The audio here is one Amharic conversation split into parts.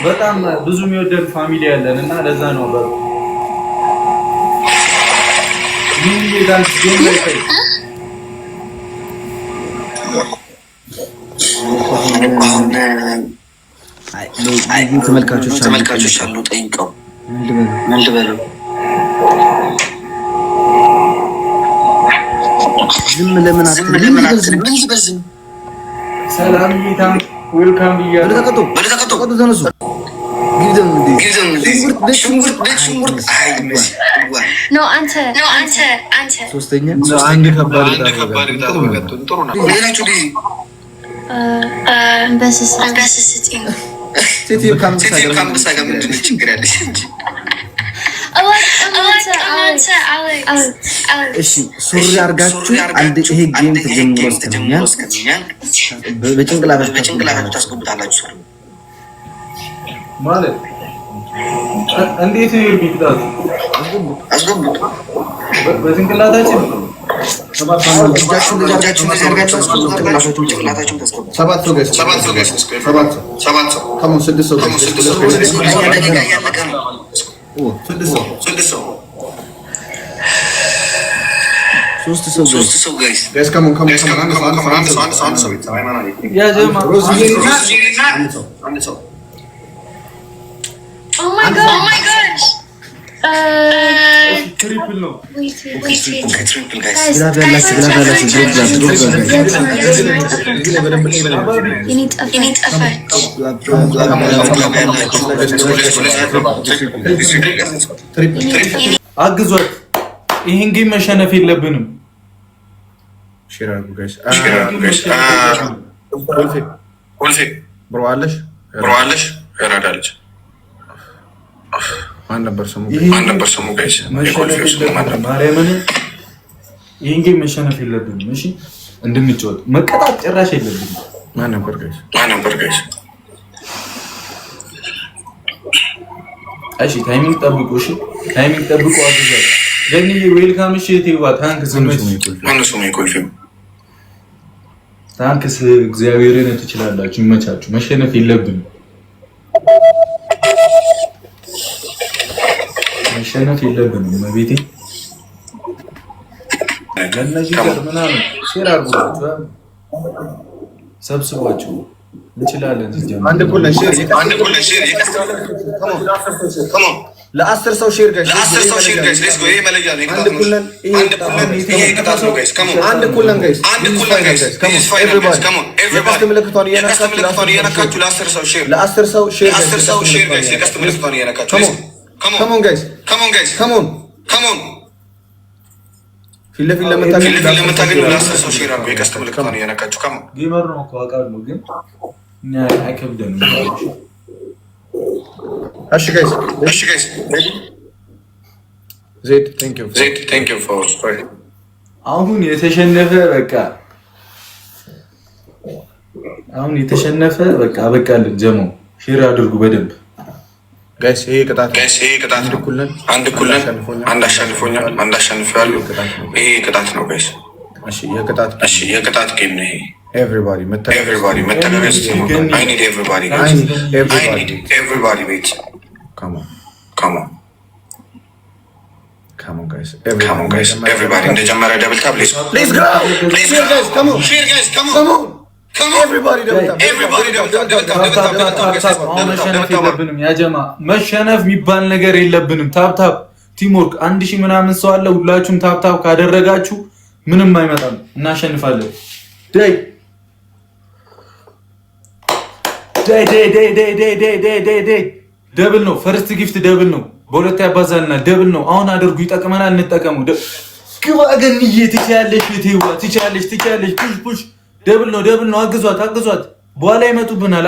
በጣም ብዙ የሚወደድ ፋሚሊ ያለን እና ለዛ ነው በሩ ምን ይላል ጌም ላይ አይ ተመልካቾች አሉ ጠይቀው ምን ልበለው ዝም ለምን አትልም ሰላም ጌታ ዌልካም ብያለሁ በለተቀጡ ተነሱ ሽንኩርት አይ ኖ አንተ ሶስተኛ አንድ ከባድ ጥሩ ነው ሌላችሁ ዲዚ በስስት ሴትዮ ካምብሳ ጋር ምንድን ነው ችግር ያለሽ እንጂ እሺ ሱሪ አርጋችሁ አንድ ይሄ ጌም ተጀምሮ እስከኛል በጭንቅላታችሁ ታስገቡታላችሁ ሱሪ ማለት እንዴት ነው የሚጣጣ አስገቡት በጭንቅላታችን ሰባት ሰው ጋይስ Oh my gosh. ትሪፕል ነው ትሪፕል ጋይስ አግዟት ይሄን ጌም መሸነፍ የለብንም ሼር አድርጉ ጋይስ ወልፌ ብሮ አለሽ ያራዳለች ማን ነበር ስሙ ጋይስ የኮልፌስ ማርያምን ይሄን ጌም መሸነፍ የለብንም እሺ እንድንጫወት መቀጣት ጭራሽ የለብንም ማን ነበር ጋይስ እሺ ታይሚንግ ጠብቁ አድርገው ገኒ ዌልካም እሺ ቴዋ ታንክስ ታንክስ እግዚአብሔርን ትችላላችሁ ይመቻችሁ መሸነፍ የለብንም መቤቴ ለነዚህ ጋር ምናምን ሼር አድርጉ ሰብስቧቸው እንችላለን አንድ ኩል ሼር ለአስር ሰው ሼር ጋይስ ሌትስ ጎ ይሄ መለያ ነው አንድ ኩል ይሄ ቅጣት ነው ጋይስ ካም አንድ ኩል ጋይስ የቀስት ምልክቷን እየነካችሁ ለአስር ሰው ሼር ጋይስ የቀስት ምልክቷን እየነካችሁ Come on guys ፊት ለፊት ለምታገኙ ለአስር ሰው ሼር አድርጉ የቀስት ምልክቷን እየነካችሁ ካም ጌመር ነው እኮ አውቃለሁ ግን እኛ አይከብደንም እሺ ጋይስ ዜድ thank you for አሁን የተሸነፈ በቃ አበቃልን ጀሞ ሼር አድርጉ በደንብ ጋይስ ይሄ ቅጣት አንድ ኩለን አንድ አሸንፎኛል አንድ አሸንፈዋለሁ ይሄ ቅጣት ነው ጋይስ እሺ የቅጣት ጌም ነው ይሄ everybody መተጋገዝ I need everybody wait come on guys everybody እንደጀመረ ደብል ታብ please go guys come on everybody መሸነፍ የለብንም ያጀማ መሸነፍ የሚባል ነገር የለብንም ታብታብ ቲምወርክ 1000 ምናምን ሰው አለ ሁላችሁም ታብታብ ካደረጋችሁ ምንም አይመጣም እናሸንፋለን ዳይ ደብል ነው ፈርስት ጊፍት ደብል ነው በሁለት ያባዛልና ደብል ነው አሁን አድርጉ ይጠቅመናል እንጠቀሙ ግባ ገንዬ ትቻለሽ ፑሽ ደብል ነው አግዟት በኋላ ይመጡብናል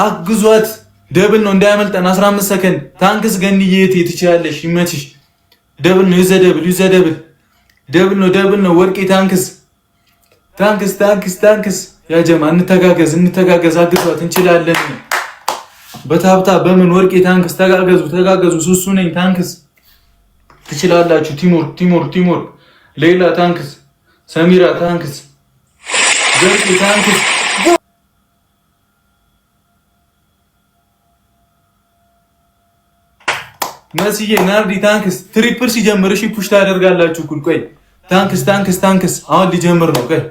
አግዟት ደብል ነው እንዳያመልጠን 15 ሰከንድ ታንክስ ገንዬ ትችያለሽ ይመችሽ ደብል ነው ደብል ነው ወርቄ ታንክስ ያጀማ እንተጋገዝ አግዟት እንችላለን በታብታ በምን ወርቄ ታንክስ ተጋገዙ ሱሱ ነኝ ታንክስ ትችላላችሁ ቲሞር ሌላ ታንክስ ሰሚራ ታንክስ ዘርቂ ታንክስ መስዬ ናርዲ ታንክስ ትሪፕል ሲጀምር እሺ ፑሽ ታደርጋላችሁ እኩል ቆይ ታንክስ አሁን ሊጀምር ነው ቆይ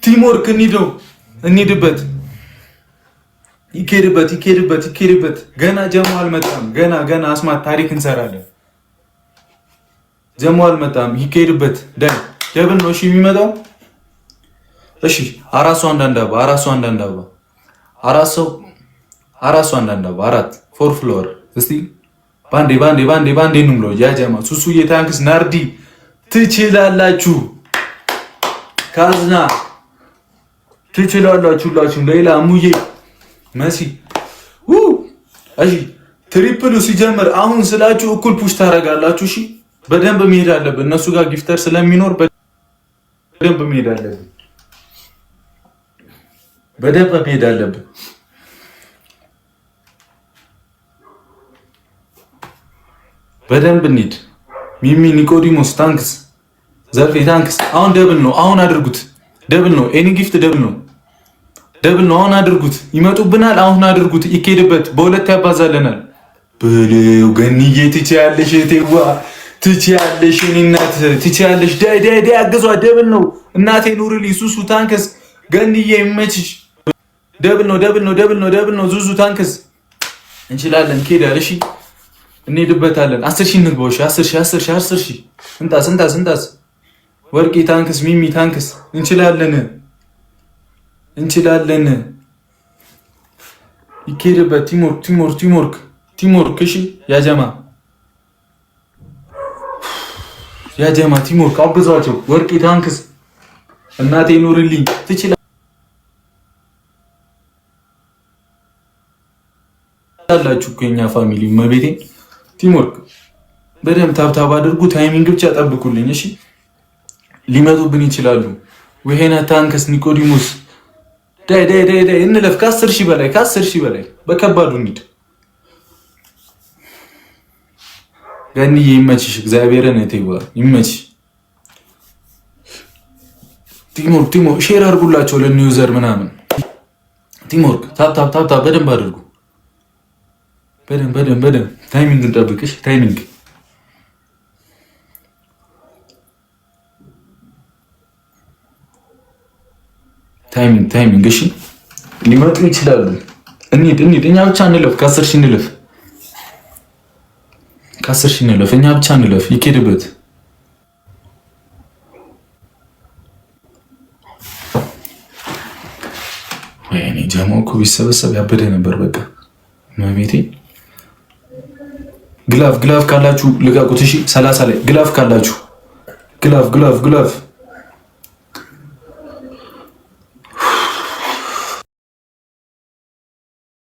ቲምወርክ እንሂድበት ይኬድበት ገና ጀሞ አልመጣም ገና አስማት ታሪክ እንሰራለን ጀሞ አልመጣም ይኬድበት ደብል ነው እሺ የሚመጣው እሺ አራት ሰው አንዳንድ አባ አራት ፎር ፍሎር እስቲ ባንዴ ነው ብሎ ያጀማ ሱሱዬ ታንክስ ናርዲ ትችላላችሁ ካዝና ትችላላችሁ ሌላ ሙዬ መሲ እሺ ትሪፕሉ ሲጀምር አሁን ስላችሁ እኩል ፑሽ ታረጋላችሁ እሺ በደንብ መሄድ አለብን እነሱ ጋር ጊፍተር ስለሚኖር በደንብ መሄድ አለብን በደንብ እንሂድ ሚሚ ኒቆዲሞስ ታንክስ ዘርፌ ታንክስ አሁን ደብል ነው አሁን አድርጉት ደብል ነው ኤኒ ጊፍት ደብል ነው አሁን አድርጉት ይመጡብናል አሁን አድርጉት ይኬድበት በሁለት ያባዛለናል በለው ገንዬ ትችያለሽ እቴዋ ትችያለሽ እናት ትችያለሽ ዳይ አገዟ ደብል ነው እናቴ ኑርሊ ሱሱ ታንክስ ገንዬ ይመችሽ ደብል ነው ዙዙ ታንክስ እንችላለን ኬዳል እሺ እንሄድበታለን 10,000 እንግባው 10,000 እንጣስ ወርቂ ታንክስ ሚሚ ታንክስ እንችላለን ይኬድበት ቲምወርክ እሺ ያጀማ ቲምወርክ አብዛቸው ወርቂ ታንክስ እናቴ ኑርልኝ ትችላላችሁ እኮ የኛ ፋሚሊ መቤቴ ቲምወርክ በደንብ ታብታብ አድርጉ ታይሚንግ ብቻ ጠብቁልኝ እሺ ሊመጡብን ይችላሉ ወሄና ታንክስ ኒቆዲሞስ ዳይ እንለፍ ከ10,000 በላይ በከባዱ እንሂድ ገንዬ ይመችሽ እግዚአብሔርን እቴዋ ይመችሽ ቲምወርክ ሼር አድርጉላቸው ለኒውዘር ምናምን ቲምወርክ ታብ በደንብ አድርጉ በደንብ ታይሚንግ እንጠብቅሽ ታይሚንግ እሺ ሊመጡ ይችላሉ እንሂድ እኛ ብቻ እንለፍ ከ10,000 እንለፍ እኛ ብቻ እንለፍ ይኬድበት ወይኔ ጀማው እኮ ቢሰበሰብ ያበደ ነበር በቃ ማሜቴ ግላፍ ካላችሁ ልቃቁት እሺ 30 ላይ ግላፍ ካላችሁ ግላፍ